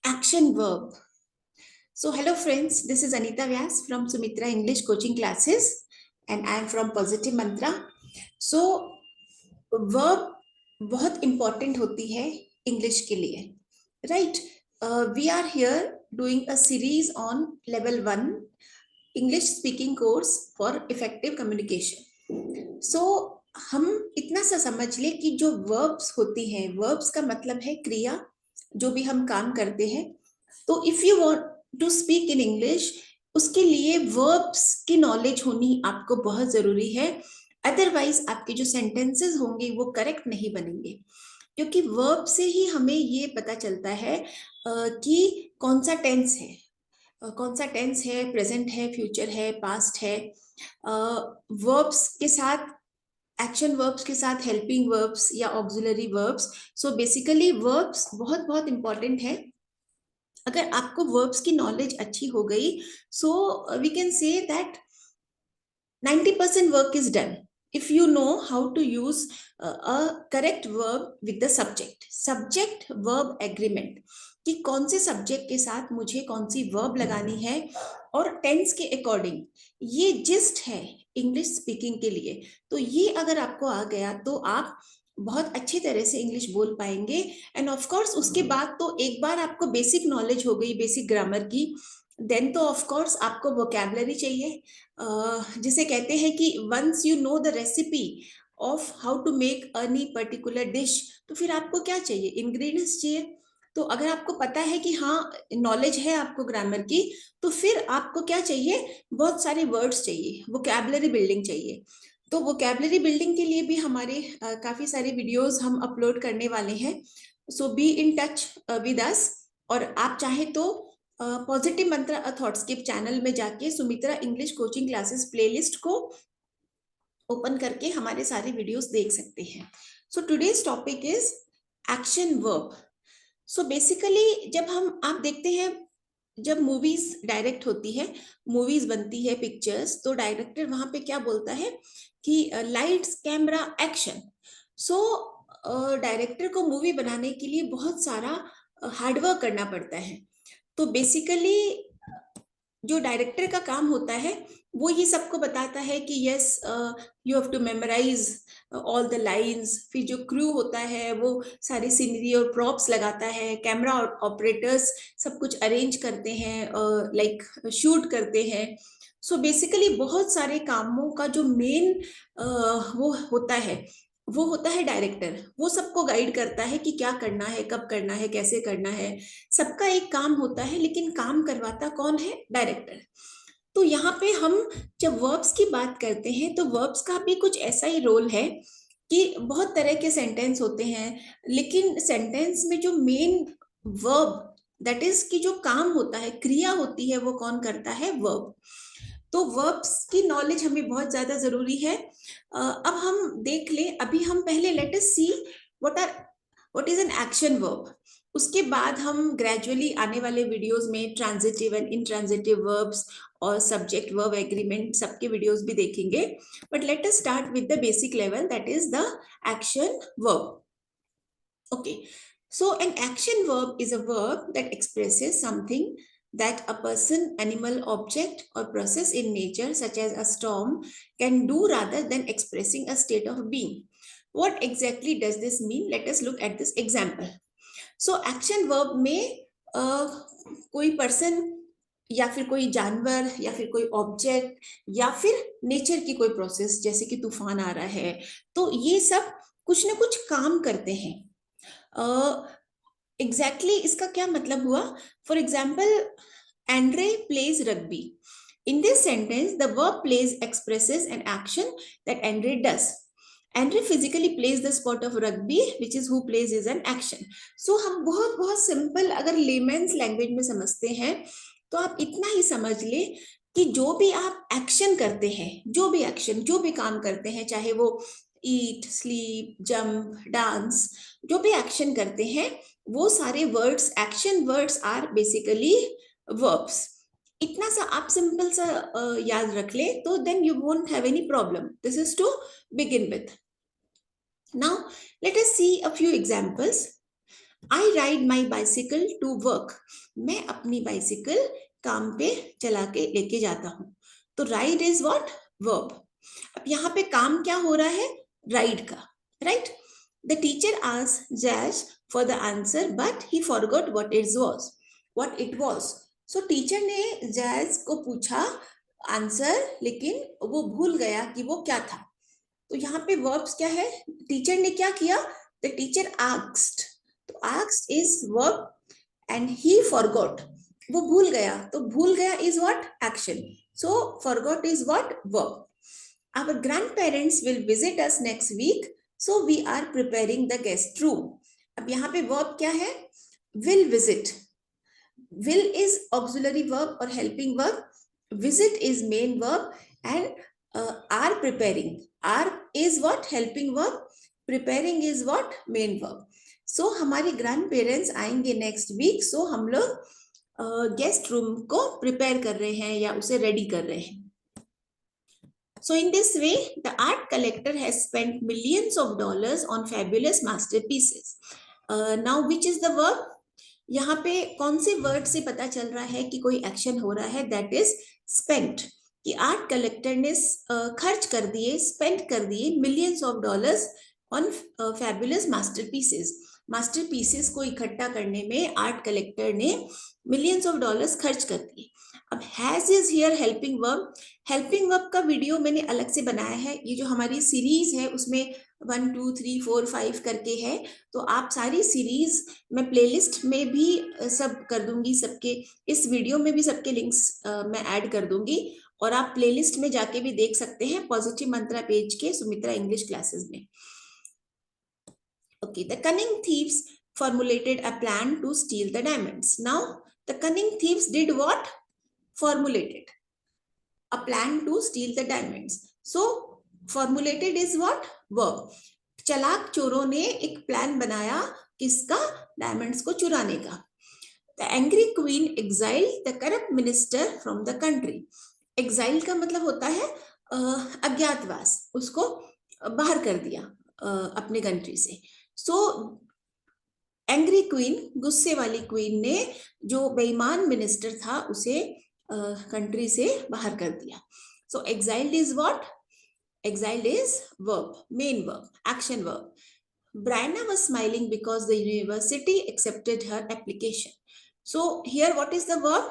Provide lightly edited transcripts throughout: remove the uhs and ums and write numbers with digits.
Action verb. So, hello friends, this is Anita Vyas from Sumitra English Coaching Classes, and I am from Positive Mantra. So, verb बहुत important होती है English के लिए, right? We are here doing a series on level 1 English speaking course for effective communication. So, हम इतना सा समझ ले कि जो verbs होती हैं, verbs का मतलब है क्रिया, जो भी हम काम करते हैं. तो if you want to speak in English, उसके लिए वर्ब्स की नॉलेज होनी आपको बहुत जरूरी है. अदरवाइज आपके जो सेंटेंसेस होंगे वो करेक्ट नहीं बनेंगे, क्योंकि वर्ब से ही हमें ये पता चलता है कि कौन सा टेंस है, कौन सा टेंस है, प्रेजेंट है, फ्यूचर है, पास्ट है. वर्ब्स के साथ, एक्शन वर्ब्स के साथ हेल्पिंग वर्ब्स या auxiliary verbs. So basically verbs बहुत बहुत इंपॉर्टेंट है. अगर आपको वर्ब्स की नॉलेज अच्छी हो गई, so we can say that 90% work is done if you know how to use a correct verb with the subject verb agreement, कि कौन से सब्जेक्ट के साथ मुझे कौन सी वर्ब लगानी है और टेंस के अकॉर्डिंग. ये जिस्ट है इंग्लिश स्पीकिंग के लिए. तो ये अगर आपको आ गया तो आप बहुत अच्छी तरह से इंग्लिश बोल पाएंगे. एंड ऑफ कोर्स उसके बाद तो एक बार आपको बेसिक नॉलेज हो गई बेसिक ग्रामर की, देन तो ऑफ कोर्स आपको वोकैबुलरी चाहिए. जिसे कहते हैं कि once you know the recipe of how to make any particular dish, तो फिर आपको क्या चाहिए, इंग्रेडिएंट्स चाहिए. तो अगर आपको पता है कि हाँ नॉलेज है आपको ग्रामर की, तो फिर आपको क्या चाहिए, बहुत सारे वर्ड्स चाहिए, वोकैबुलरी बिल्डिंग चाहिए. तो वोकैबुलरी बिल्डिंग के लिए भी हमारे काफी सारे वीडियोस हम अपलोड करने वाले हैं. So be in touch with us. और आप चाहे तो पॉजिटिव मंत्र थॉटस्केप चैनल में जाके Sumitra English coaching classes playlist को ओपन करके हमारे सारे वीडियोस देख सकते हैं. So today's topic is action verb. So basically जब हम आप देखते हैं, जब मूवीज डायरेक्ट होती है, मूवीज बनती है, पिक्चर्स, तो डायरेक्टर वहां पे क्या बोलता है कि lights camera action. So director को मूवी बनाने के लिए बहुत सारा हार्डवर्क करना पड़ता है. तो बेसिकली जो डायरेक्टर का काम होता है वो ये सबको बताता है कि yes you have to memorize all the lines. फिर जो क्रू होता है वो सारी सीनरी और प्रॉप्स लगाता है, कैमरा ऑपरेटर्स सब कुछ अरेंज करते हैं, लाइक शूट करते हैं. सो बेसिकली बहुत सारे कामों का जो मेन वो होता है, वो होता है डायरेक्टर. वो सबको गाइड करता है कि क्या करना है, कब करना है, कैसे करना है. सबका एक काम होता है, लेकिन काम करवाता कौन है, डायरेक्टर. तो यहाँ पे हम जब वर्ब्स की बात करते हैं तो वर्ब्स का भी कुछ ऐसा ही रोल है कि बहुत तरह के सेंटेंस होते हैं, लेकिन सेंटेंस में जो मेन वर्ब, दैट इज कि जो काम होता है, क्रिया होती है, वो कौन करता है, वर्ब. तो वर्ब्स की नॉलेज हमें बहुत ज्यादा जरूरी है. अब हम देख ले, अभी हम पहले late us see what is an action verb. उसके बाद हम ग्रेजुअली आने वाले वीडियोस में ट्रांजिटिव एंड इंट्रांजिटिव वर्ब्स और सब्जेक्ट वर्ब एग्रीमेंट सबके वीडियोस भी देखेंगे. But let us start with the basic level, that is the action verb. Okay, so an action verb is a verb that expresses something that a person, animal, object, or process in nature, such as a storm, can do rather than expressing a state of being. What exactly does this mean? Let us look at this example. So action verb में कोई person या फिर कोई जानवर या फिर कोई object या फिर नेचर की कोई प्रोसेस, जैसे कि तूफान आ रहा है, तो ये सब कुछ ना कुछ काम करते हैं. एग्जैक्टली इसका क्या मतलब हुआ? For example, Andre plays rugby. In this sentence, the verb plays expresses an action that Andre does. Andre physically plays the sport of rugby, which is who plays is an action. So हम बहुत बहुत simple अगर लेमेन्स language में समझते हैं तो आप इतना ही समझ ले कि जो भी आप एक्शन करते हैं, जो भी एक्शन, जो भी काम करते हैं, चाहे वो ईट, स्लीप, जंप, डांस, जो भी एक्शन करते हैं, वो सारे words, action words are basically verbs. इतना सा आप सिंपल सा याद रख ले तो then you won't have any problem. This is to begin with. Now let us see a few examples. I ride my bicycle to work, मैं अपनी बाइसिकल काम पे चला के लेके जाता हूँ। तो राइड इज व्हाट, वर्ब। अब यहाँ पे काम क्या हो रहा है, राइड का, right. The teacher asked Jaish for the answer but he forgot what it was. So teacher ने जैश को पूछा आंसर, लेकिन वो भूल गया कि वो क्या था। तो यहाँ पे वर्ब्स क्या है, टीचर ने क्या किया, द टीचर आस्क्ड, तो asked is verb and he forgot, वो भूल गया, तो भूल गया is what, action. So forgot is what, verb. Our grandparents will visit us next week, so we are preparing the guest room. अब यहाँ पे verb क्या है, will visit, will is auxiliary verb or helping verb, visit is main verb, and are preparing, are is what, helping verb, preparing is what, main verb. So हमारे grandparents आएंगे next week, so हम लोग guest room को prepare कर रहे हैं या उसे ready कर रहे हैं. So in this way, the art collector has spent millions of dollars on fabulous masterpieces. Now, which is the verb? यहाँ पे कौन से वर्ड से पता चल रहा है कि कोई एक्शन हो रहा है, दैट इज स्पेंट, कि आर्ट कलेक्टर ने खर्च कर दिए, स्पेंड कर दिए millions of dollars on fabulous masterpieces. Masterpieces को इकट्ठा करने में आर्ट कलेक्टर ने मिलियंस ऑफ डॉलर्स खर्च कर दिए। अब has is here helping verb, helping verb का वीडियो मैंने अलग से बनाया है, ये जो हमारी सीरीज है उसमें 1 2 3 4 5 करके है, तो आप सारी सीरीज मैं प्लेलिस्ट में भी सब कर दूंगी, सबके इस वीडियो में भी सबके लिंक्स मैं ऐड कर दूंगी, और आप प्लेलिस्ट में जाके भी देख सकते हैं पॉजिटिव मंत्रा पेज के सुमित्रा इंग्लिश क्लासेस में। Okay, the cunning thieves formulated a plan to steal the diamonds. Now, the cunning thieves did what? Formulated a plan to steal the diamonds. So, formulated is what? Verb. चालाक चोरों ने एक plan बनाया किसका, diamonds को चुराने का। The angry queen exiled the corrupt minister from the country. Exile का मतलब होता है अज्ञातवास, उसको बाहर कर दिया अपने कंट्री से। सो एंग्री क्वीन, गुस्से वाली क्वीन ने जो बेईमान मिनिस्टर था उसे कंट्री से बाहर कर दिया। So exiled is what, exiled is verb, main verb, action verb. Brianna was smiling because the university accepted her application. So here what is the verb?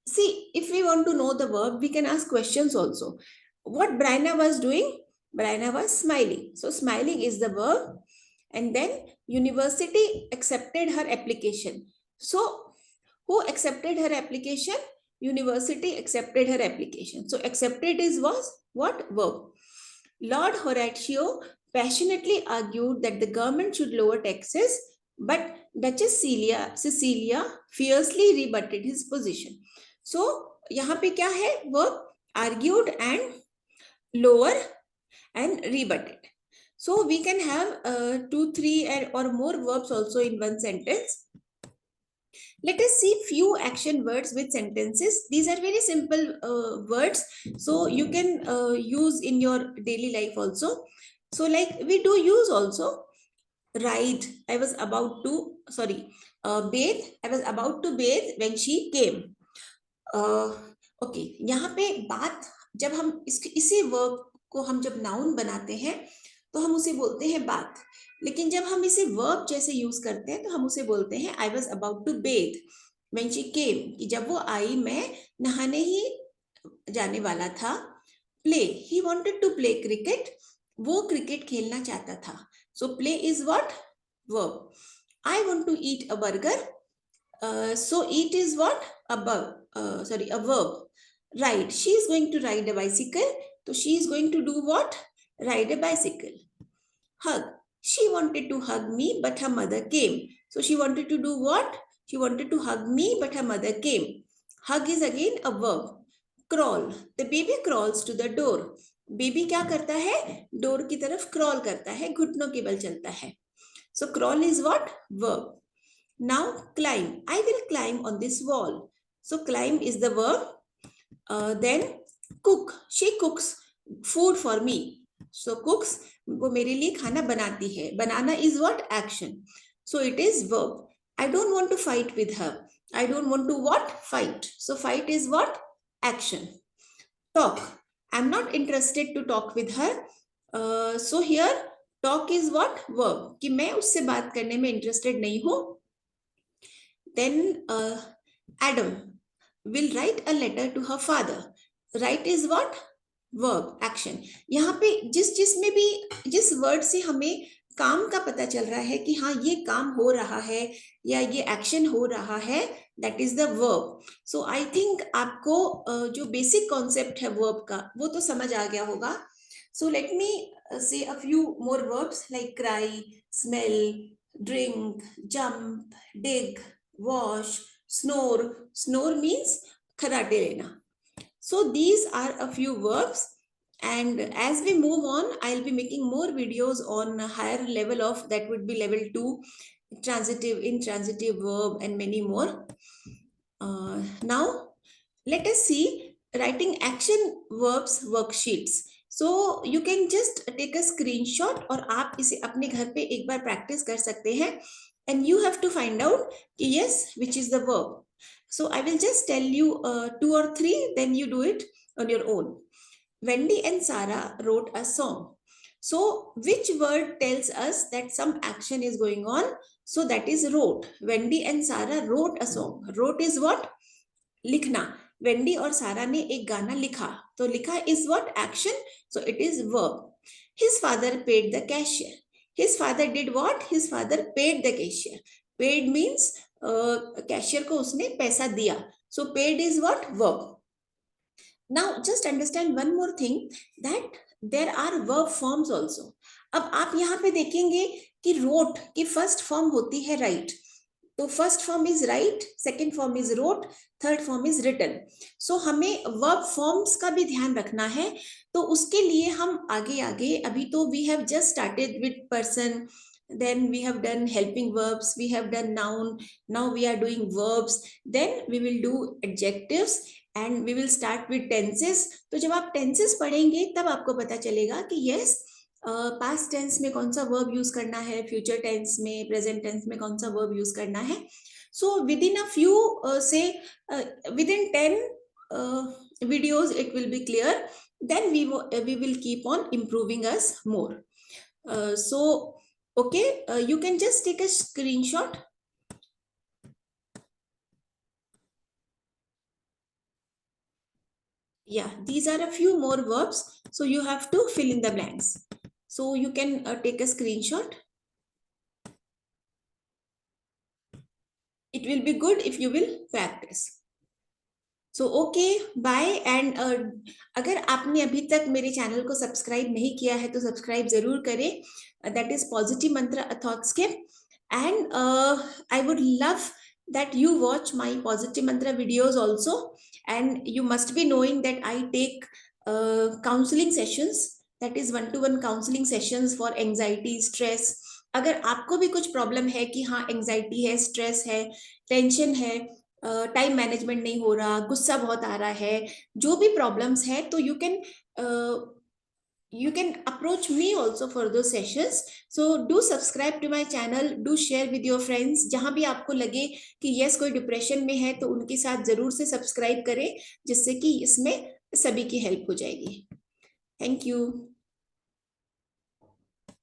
See, if we want to know the verb, we can ask questions also. What Brianna was doing? Brianna was smiling. So smiling is the verb. And then university accepted her application. So who accepted her application? University accepted her application. So accepted is was what, verb. Lord Horatio passionately argued that the government should lower taxes, but Duchess Cecilia fiercely rebutted his position. So यहाँ पे क्या है, verb, argued and lower and rebutted. So we can have 2 3 or more verbs also in one sentence. Let us see few action words with sentences. These are very simple words, so you can use in your daily life also. So like we do use also, ride, I was about to, sorry, bathe, I was about to bathe when she came. Okay, यहाँ पे बात, जब हम इसी verb को हम जब noun बनाते हैं तो हम उसे बोलते हैं बात, लेकिन जब हम इसे वर्ब जैसे यूज करते हैं तो हम उसे बोलते हैं I was about to bathe when she came, कि जब वो आई मैं नहाने ही जाने वाला था। Play, he wanted to play cricket, वो क्रिकेट खेलना चाहता था। So play is what, verb. I want to eat a burger, so eat is what, a verb. Ride, she is going to ride a bicycle, so she is going to do what, ride a bicycle. Hug, she wanted to hug me but her mother came, so she wanted to do what, she wanted to hug me but her mother came. Hug is again a verb. Crawl, the baby crawls to the door, baby क्या करता है, door की तरफ crawl करता है, घुटनों के बल चलता है। So crawl is what, verb. Now climb, I will climb on this wall, so climb is the verb. Then cook, she cooks food for me, so cooks, वो मेरे लिए खाना बनाती है, बनाना is what, action. So it is verb. I don't want to fight with her. I don't want to what? Fight. So fight is what? Action. Talk. I'm not interested to talk with her. So here talk is what? Verb. कि मैं उससे बात करने में interested नहीं हूँ. Then Adam will write a letter to her father. Write is what? Verb, action. यहाँ पे जिस में भी जिस वर्ड से हमें काम का पता चल रहा है कि हाँ ये काम हो रहा है या ये एक्शन हो रहा है, that is the verb. So I think आपको जो बेसिक कॉन्सेप्ट है वर्ब का वो तो समझ आ गया होगा. सो लेट मी से a few more verbs like cry, smell, drink, jump, dig, wash, snore. Snore means खराटे लेना. So these are a few verbs, and as we move on, I'll be making more videos on a higher level of that would be level 2, transitive, intransitive verb, and many more. Now let us see writing action verbs worksheets. So you can just take a screenshot और आप इसे अपने घर पे एक बार practice कर सकते हैं. And you have to find out yes which is the verb. So I will just tell you 2 or 3, then you do it on your own. Wendy and Sarah wrote a song. So which word tells us that some action is going on? So that is wrote. Wendy and Sarah wrote a song. Wrote is what? लिखना. Wendy और सारा ने एक गाना लिखा. तो लिखा is what? Action. So it is verb. His father paid the cashier. His father did what? His father paid the cashier. Paid means cashier को उसने पैसा दिया. So paid is what? Verb. Now just understand one more thing, that there are verb forms also. अब आप यहाँ पे देखेंगे कि wrote की first form होती है write. तो first form is write, second form is wrote, third form is written. So हमें वर्ब फॉर्म्स का भी ध्यान रखना है. तो उसके लिए हम आगे आगे अभी तो we have just started with person, then we have done helping verbs, we have done noun, now we are doing verbs, then we will do adjectives and we will start with tenses. तो जब आप tenses पढ़ेंगे तब आपको पता चलेगा कि yes past tense में कौन सा वर्ब यूज करना है, फ्यूचर टेंस में, प्रेजेंट टेंस में कौन सा वर्ब यूज करना है. So with in a few से with in 10 videos it will be clear, then we will keep on improving us more. So okay, you can just take a screenshot. Yeah, these are a few more verbs, so you have to fill in the blanks. So you can take a screenshot. It will be good if you will practice. So okay, bye. And अगर आपने अभी तक मेरे channel को subscribe नहीं किया है तो सब्सक्राइब जरूर करें. That is Positive Mantra a thought skip. And I would love that you watch my Positive Mantra videos also. And you must be knowing that I take counseling sessions, that is one-to-one counseling sessions for anxiety, stress. अगर आपको भी कुछ problem है कि हाँ anxiety है, stress है, tension है, टाइम मैनेजमेंट नहीं हो रहा, गुस्सा बहुत आ रहा है, जो भी प्रॉब्लम्स है, तो you can approach me also for those sessions. So do subscribe to my channel, do share with your friends. जहां भी आपको लगे कि यस कोई डिप्रेशन में है तो उनके साथ जरूर से सब्सक्राइब करें, जिससे कि इसमें सभी की हेल्प हो जाएगी. Thank you.